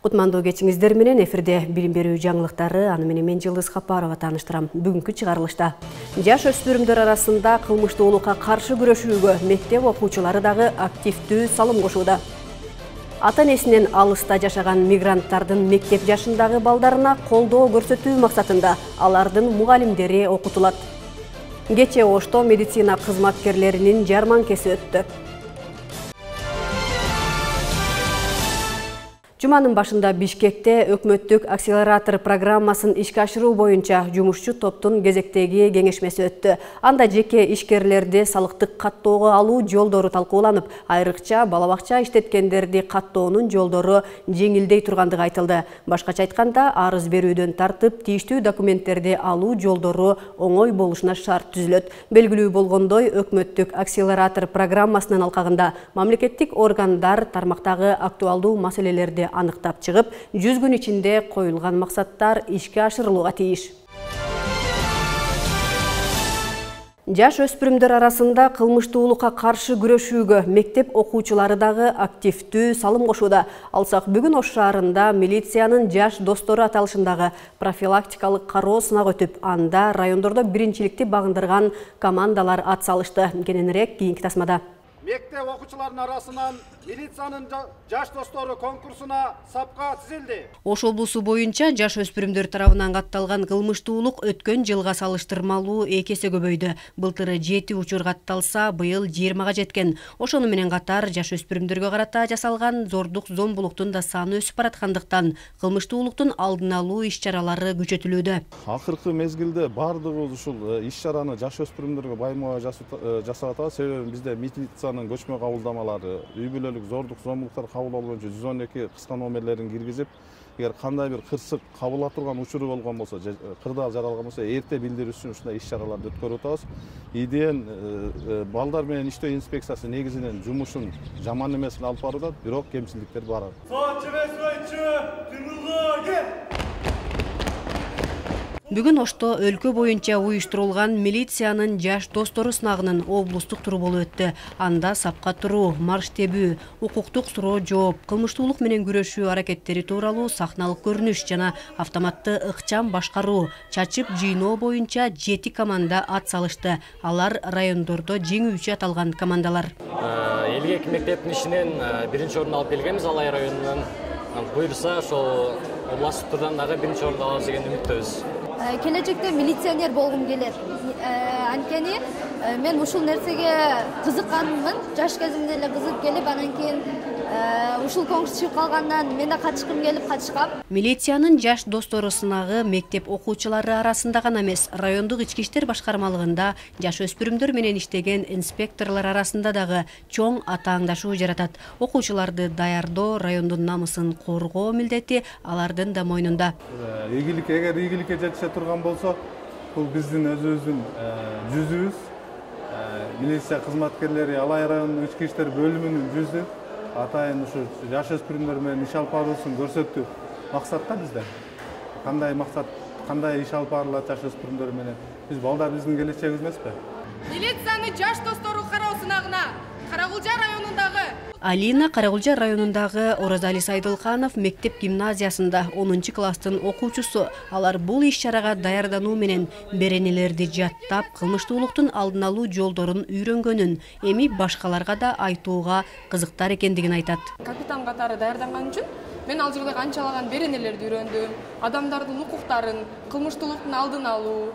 Кутмандуу кечиңиздер менен эфирде билим берүү жаңылыктары, аны менен мен Жылдыз Капарова тааныштырам. Бүгүнкү чыгарылышта жаш өспүрүмдөр арасында кылмыштуулукка каршы күрөшүүгө мектеп окуучулары дагы активдүү салым кошууда. Ата-энесинен алыста жашаган мигранттардын мектеп жашындагы балдарына колдоо көрсөтүү максатында алардын мугалимдери окутулат. Кече Ошто медицина кызматкерлеринин жарманкеси өттү. Жуманын башында Бишкекте өкмөттүк акселератор программасын ишке ашыруу боюнча жумушчу топтун кезектеги кеңешмеси өттү. Анда жеке ишкерлерди салыктык каттоого алуу жолдору талкууланып, айрыкча балабакча иштеткендерди каттоонун жолдору жеңилдей тургандыгы айтылды. Башкача айтканда, арыз берүүдөн тартып, тийиштүү документтерди алуу жолдору оңой болушуна шарт түзүлөт. Белгилүү болгондой, өкмөттүк акселератор программасынын алкагында мамлекеттик органдар тармактагы актуалдуу маселелерди аныктап чыгып, 100 күн ичинде коюлган максаттар ишке ашырылууга тийиш. Жаш өспүрүмдөр арасында кылмыштуулукка каршы күрөшүүгө мектеп окуучулары дагы активдүү салым кошууда. Алсак, бүгүн Ош шаарында милициянын жаш достору аталышындагы профилактикалык кароо сынак өтүп, анда райондордо биринчиликти багындырган командалар ат салышты. Кененирээк кийинки тасмада. Мектеп окуучуларынын арасынан милициянын жаш достору конкурсуна сапка тизилди. Ош облусу боюнча жаш өспүрүмдөр тарабынан катталган кылмыштуулук өткөн жылга салыштырмалуу 2 эсе көбөйдү. Былтыры 7 учур катталса, быйыл 20га жеткен. Ошону менен катар жаш өспүрүмдөргө карата жасалган зордук зомбулуктун да саны өсүп бараткандыктан кылмыштуулуктун алдын алуу иш-чаралары күчөтүлүүдө. Акыркы мезгилде бардыгыбыз ушул иш-чараны жаш өспүрүмдөргө байырмага жасап атабыз. Себеби бизде милициянын көчмө кабылдамалары, үй-бүлөлүк зордук зомбулуктар кабыл боюнча 112 кыска номерлерин киргизип, эгер кандай бир кырсык кабыла турган учуру болгон болсо, кырдаал жаралган болсо, эрте билдирүү үчүн ушундай иш-чараларды өткөрүп атабыз. Идеен балдар менен иштөө инспекциясы негизинен жумушун жаман эмесин алып барууда, бирок кемчиликтер бар. Бүгүн Ошто өлкө боюнча уюштурулган милициянын жаш достору сынагынын облустук туру болуп өттү. Анда сапка туруу, марш тебүү, укуктук суроо жооп, кылмыштуулук менен күрөшүү аракеттери тууралуу сахналык көрүнүш жана автоматты ыкчам башкаруу, чачып жыйноо боюнча 7 команда ат салышты. Алар райондордо жеңүүчү аталган командалар. Элгек мектептин ишинен биринчи орун алып келгенбиз Алай районунан. Буйрса, ошол областтардан дагы биринчи орун алабыз деген үмүттөбүз. Келечекте милиционер болгум келет. Анткени мен ушул нерсеге кызыкканмын. Жаш кезимде эле кызык келип, анан кийин ушул конкурс чыгып калгандан мен да катышкым келип катышкам. Милициянын жаш достору сынагы мектеп окуучулары арасында гана эмес, райондук ички иштер башкармалыгында жаш өспүрүмдөр менен иштеген инспекторлор арасында дагы чоң атааңдашуу жаратат. Окуучуларды даярдоо, райондун намысын коргоо милдети алардын да мойнунда. Эгер ийгиликке жетише турган болсо, бул биздин өзүбүздүн жүзүбүз. Милиция кызматкерлери Алай районунун ички иштер бөлүмүнүн жүзү. Атайын ушу жаш өспүрүмдөр менен иш алып баруусун көрсөтүү максатта бизде. Кандай максат, кандай иш алып барылат жаш өспүрүмдөр менен? Биз балдар биздин келечегибиз эмеспи? Милициянын жаш достору кароо сынагына Карагулжа районундагы Алина Карагулжа районундагы Оразали Сайдылханов мектеп гимназиясында 10 класстын окуучусу. Алар бул иш-чарага даярдануу менен беренелерди жаттап, кылмыштуулуктун алдын алуу жолдорун үйрөнгөнүн, эми башкаларга да айтууга кызыктар экендигин айтат. Капитан катары даярданган үчүн мен ал жерде канчалаган беренелерди үйрөндүм. Адамдардын укуктарын, кылмыштуулуктун алдын алуу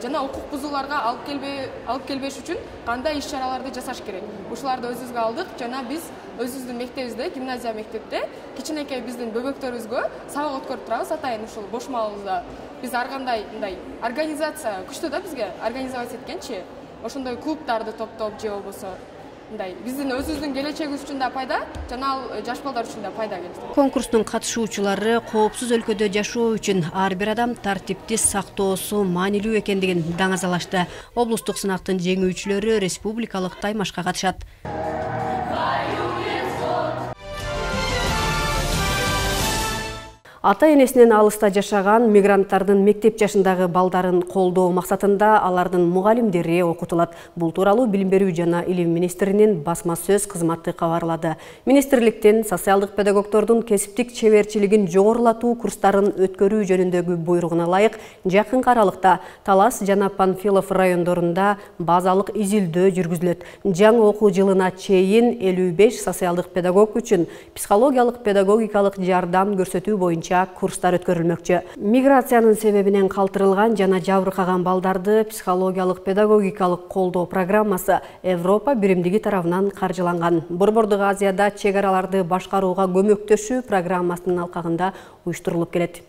жана укук бузууларга алып келбеш үчүн кандай иш-чараларды жасаш керек. Ушуларды өзүбүзгө алдык жана биз өзүбүздүн мектебибизде, гимназия мектепте кичинекей биздин бөбөктөрүбүзгө сабак өткөрүп турабыз. Атайын ушул бош маалыбызда биз ар кандай мындай организация күчтүү да бизге организовать эткенчи, ошондой клубтарды топтоп же болбосо мындай биздин өзүбүздүн келечегибиз үчүн да пайда, жана ал жаш балдар үчүн да пайда келтирет. Конкурстун катышуучулары коопсуз өлкөдө жашоо үчүн ар бир адам тартипти сактоосу маанилүү экендигин даңазалашты. Облустук сынактын жеңүүчүлөрү республикалык таймашка катышат. Ата энесинен алыста жашаган мигранттардын мектеп жашындагы балдарын колдоо максатында алардын мугалимдери окутулат. Бул тууралуу Билим берүү жана илим министринин басма сөз кызматы кабарлады. Министрликтен социалдык педагогдордун кесиптик чеберчилигин жогорулатуу курстарын өткөрүү жөнүндөгү буйругуна ылайык жакынкы аралыкта Талас жана Панфилов райондорунда базалык изилдөө жүргүзүлөт. Жаңы окуу жылына чейин 55 социалдык педагог үчүн психологиялык педагогикалык жардам көрсөтүү боюнча курстар өткөрүлмөкчү. Миграциянын себебинен калтырылган жана жабыркаган балдарды психологиялык педагогикалык колдоо программасы Европа биримдиги тарабынан каржыланган. Борбордук Азияда чек араларды башкарууга көмөктөшүү программасынын алкагында уюштурулуп келет.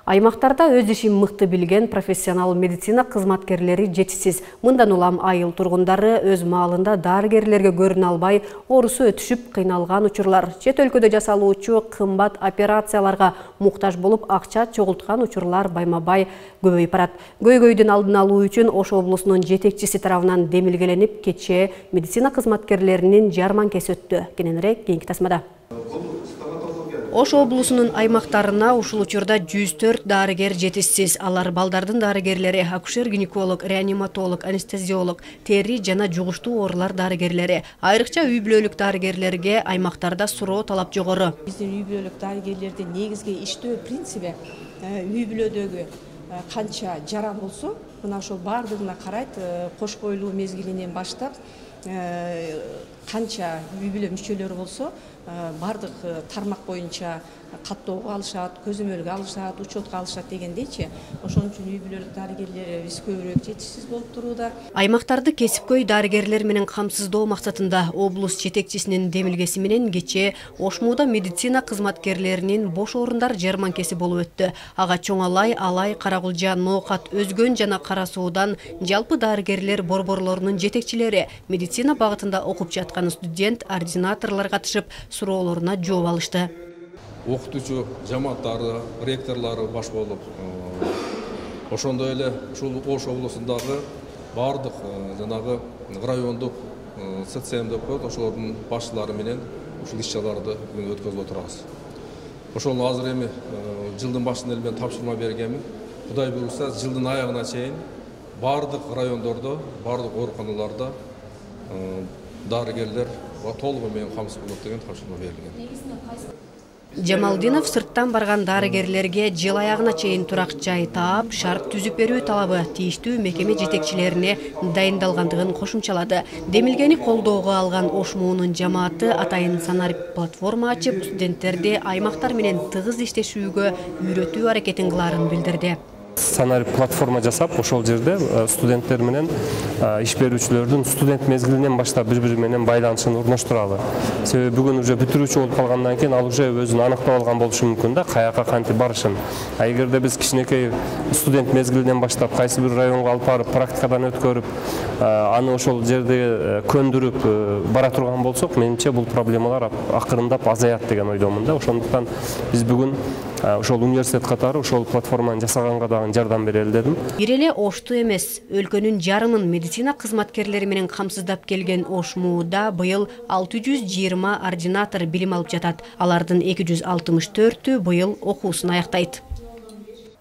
Аймактарда өз ишин мыкты билген профессионал медицина кызматкерлери жетишсиз. Мындан улам айыл тургундары өз маалында дарыгерлерге көрүнө албай, оорусу өтүшүп кыйналган учурлар, чет өлкөдө жасалуучу кымбат операцияларга муктаж болуп акча чогулткан учурлар байма-бай көбөйүп барат. Көйгөйдүн алдын алуу үчүн Ош облусунун жетекчиси тарабынан демилгеленип, кечээ медицина кызматкерлеринин жарманкеси өттү. Кененирээк кийинки тасмада. Ош облусунун аймактарына ушул учурда 104 дарыгер жетишсиз. Алар балдардын дарыгерлери, акушер-гинеколог, реаниматолог, анестезиолог, тери жана жугуштуу оорулар дарыгерлери. Айрыкча үй бүлөлүк дарыгерлерге аймактарда суроо талап жогору. Биздин үй бүлөлүк дарыгерлердин негизги иштөө принциби үй бүлөдөгү канча жаран болсо, мына ошол бардыгына карайт, кош бойлуу мезгилинен баштап канча үй бүлө мүчөлөрү болсо, бардык тармак боюнча каттоого алышат, көзөмөлгө алышат, учетко алышат дегендейчи. Ошон үчүн үй бүлөлүк дарыгерлерибиз көбүрөөк жетишсиз болуп турууда. Аймактарды кесипкөй дарыгерлер менен камсыздоо максатында облус жетекчисинин демилгеси менен кечээ Ошмуда медицина кызматкерлеринин бош орундар жарманкеси болуп өттү. Ага Чоңалай, Алай, Каракулжа, Ноокат, Өзгөн жана Кара Суудан жалпы дарыгерлер борборлорунун жетекчилери, медицина багытында окуп жаткан студент, ординаторлор катышып, суроолоруна жооп алышты. Окутуучу жамааттары, ректорлары баш болуп, ошондой эле ушул Ош облусундагы бардык жанагы райондук СЦМ деп коет, ошолордун башчылары менен ушул иш-чараларды өткөзүп отурабыз. Ошол азыр эми жылдын башында эле мен тапшырма бергенмин. Кудай буйруса, жылдын аягына чейин бардык райондордо, бардык ооруканаларда дарыгерлер толугу менен камсыз болот деген тапшырма берилген. Жамалдинов сырттан барган дарыгерлерге жыл аягына чейин турак жай таап, шарт түзүп берүү талабы тийиштүү мекеме жетекчилерине дайындалгандыгын кошумчалады. Демилгени колдоого алган Ошмуунун жамааты атайын санарип платформа ачып, студенттерди аймактар менен тыгыз иштешүүгө үйрөтүү аракетин кылаарын билдирди. Санарип платформа жасап, ошол жерде студенттер менен иш берүүчүлөрдүн студент мезгилинен баштап бири-бири менен байланышын орноштуралы. Себеби бүгүн уже бүтүрүүчү болуп калгандан кийин ал уже өзүн аныктап алган болушу мүмкүн да, каяка кантип барышын. А эгерде биз кичинекей студент мезгилинен баштап кайсы бир районго алып барып, практикадан өткөрүп, аны ошол жерде көндүрүп бара турган болсок, менимче бул проблемалар акырындап азаят деген ойдомун да. Ошондуктан биз бүгүн ошол университет катары ошол платформаны жасаганга дагы жардам берели дедим. Бир эле Ошту эмес, өлкөнүн жарымын медицина кызматкерлери менен камсыздап келген Ошмууда быйыл 620 ординатор билим алып жатат. Алардын 264-ü быйыл окуусун аяктайт.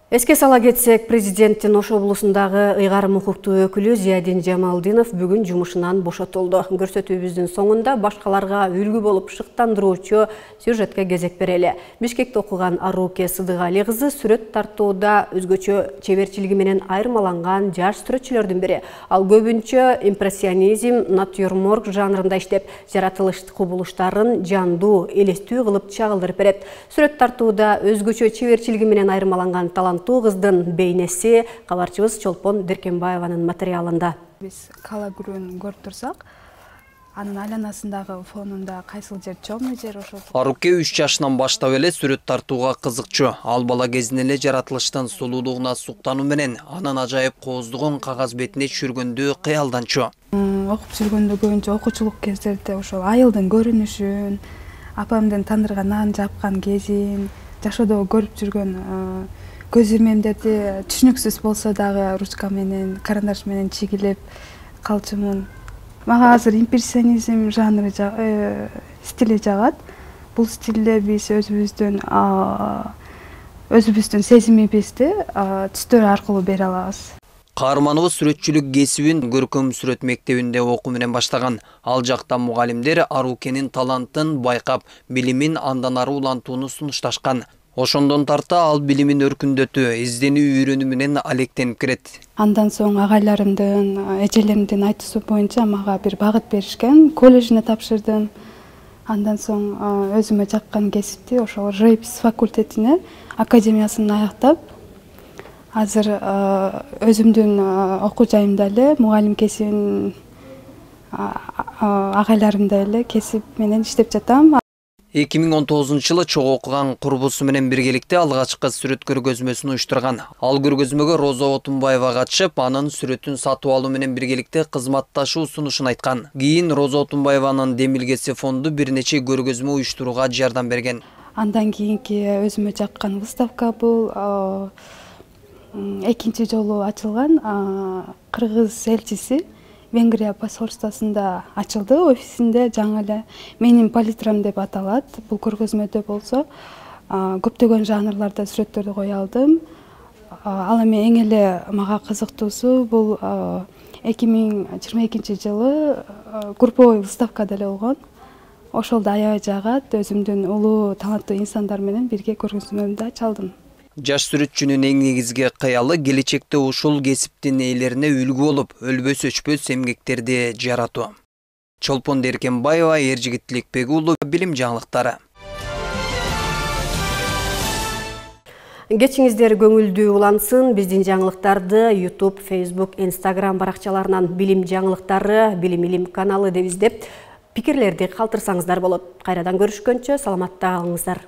Эске сала кетсек, президенттин Ош облусундагы ыйгарым укуктуу өкүлү Зиядин Жамалдинов бүгүн жумушунан бошотулду. Көрсөтүүбүздүн соңунда башкаларга үлгү болуп шыктандыруучу сюжетке кезек берели. Бишкекте окуган Аруке Сыдыгали кызы сүрөт тартууда өзгөчө чеберчилиги менен айырмаланган жаш сүрөтчүлөрдүн бири. Ал көбүнчө импрессионизм, натюрморт жанрында иштеп, жаратылыш кубулуштарын жандуу, элестүү кылып чагылдырып берет. Сүрөт тартууда өзгөчө чеберчилиги менен айырмаланган таланттуу кыздын бейнеси кабарчыбыз Чолпон Деркенбаеванын материалында. Биз кала күрөөнүн көрүп турсак, анын айланасындагы фонунда кайсыл жер чоң жер ошол. Аруке 3 жашынан баштап эле сүрөт тартууга кызыкчу. Ал бала кезинен эле жаратылыштын сулуулугуна суктануу менен анын ажайып кооздугун кагаз бетине түшүргөндү кыялданчу. Окуп жүргөндө көбүнчө окуучулук кездерде ошол айылдын көрүнүшүн, апамдын тандырганан жапкан кезин, жашоодо көрүп жүргөн көз ирмемдерди түшүнүксүз болсо дагы ручка менен, карандаш менен чигилип калчумун. Мага азыр импрессионизм жанры стили жагат. бул стилде биз өзүбүздүн сезимибизди түстөр аркылуу бере алабыз. Каарманыбыз сүрөтчүлүк кесибин көркөм сүрөт мектебинде окуу менен баштаган. Ал жакта мугалимдер Арукенин талантын байкап, билимин андан ары улантууну сунушташкан. Ошондон тарта ал билимин өркүндөтүү, изденүү үйрөнүү менен алектенип кирет. Андан соң агайларымдын, эжелеримдин айтуусу боюнча мага бир багыт беришкен, колледжине тапшырдым. Андан соң өзүмө жаккан кесипти ошол живопись факультетине академиясын аяктап, азыр өзүмдүн окуу жайымда эле мугалим кесибин агайларымда эле кесип менен иштеп жатам. 2019-жылы чогуу окуган курбусу менен биргеликте алгачкы сүрөт көргөзмөсүн уюштурган. Ал көргөзмөгө Роза Отунбаева катышып, анын сүрөтүн сатып алуу менен биргеликте кызматташуу сунушун айткан. Кийин Роза Отунбаеванын Демилгеси фонду бир нече көргөзмө уюштурууга жардам берген. Андан кийинки өзүмө жаккан выставка бул экинчи жолу ачылган кыргыз элчиси Венгрия посольствосунда ачылды, офисинде жаңы эле менин палитрам деп аталат. Бул көргөзмөдө болсо көптөгөн жанрларда сүрөттөрдү кое алдым. Ал эми эң эле мага кызыктуусу бул 2022-жылы групповой выставкада эле болгон. Ошолдо аябай жагат, өзүмдүн улуу таланттуу инсандар менен бирге көргөзмөмдү чалдым. Жаш сүрөтчүнүн эң негизги кыялы келечекте ушул кесиптин ээлерине үлгү болуп, өлбөс өчпөс эмгектерди жаратуу. Чолпон Деркенбаева, Эржигит Тилекбек уулу, билим жаңылыктары. Кечиңиздер көңүлдүү улансын. Биздин жаңылыктарды YouTube, Facebook, Instagram баракчаларынан билим жаңылыктары, билим каналы деп издеп, пикирлерди калтырсаңыздар болот. Кайрадан көрүшкөнчө саламатта калыңыздар.